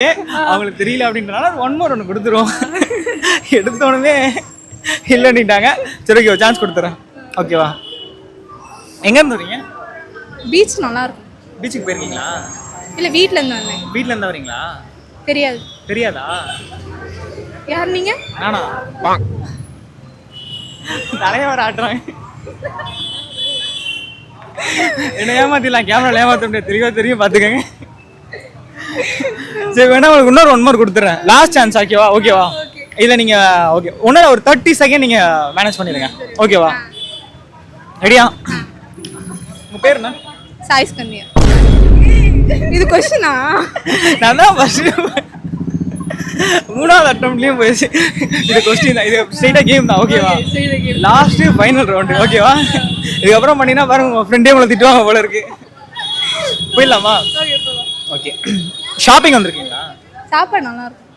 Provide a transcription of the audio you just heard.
அவங்களுக்கு தெரியல அப்படின்றனால ஒன்று கொடுத்துருவோம். எடுத்தோடனே இல்லைன்னுட்டாங்க. சரி ஓகே சான்ஸ் கொடுத்துறேன். ஓகேவா? எங்கேருந்து வரீங்க? பீச் நல்லா இருக்கும். பீச்சுக்கு போயிருக்கீங்களா? இல்லை வீட்டில் இருந்து வந்தேன். வீட்டில் இருந்தா வரீங்களா? தெரியாது. தெரியாதா? யார் நீங்க? நானா? தலைவர் ஆட்டுறாங்க. என்ன ஏமாத்திடலாம், கேமரா ஏமாத்த முடியாது. தெரியும் பார்த்துக்கங்க. சரி வேணா உங்களுக்கு இன்னொரு 1 more கொடுத்துறேன். லாஸ்ட் சான்ஸ் ஓகேவா? இல்லை நீங்கள் ஓகே இன்னொரு ஒரு 30 செகண்ட் நீங்கள் மேனேஜ் பண்ணிடுங்க. ஓகேவா? ரெடியா? உங்கள் பேர் என்ன? சாய் ஸ்கந்தியா. இது கொஸ்டினா? நான் தான் ஃபர்ஸ்ட் 3வது அட்டம்ப்ட்லயும் போயிடுச்சு. இது கொஸ்டின் தான். இது ஸ்ட்ரைட்டா கேம் தான். ஓகேவா? Last final round. ஓகேவா? இதுக்கப்புறம் பண்ணினா பாருங்க உங்க ஃப்ரெண்டே உங்களை திட்டுவாங்க போல இருக்கு. போயிடலாமா? ஓகே. ஷாப்பிங் வந்திருக்கீங்களா? சாப்பாடு நல்லா இருக்கும்.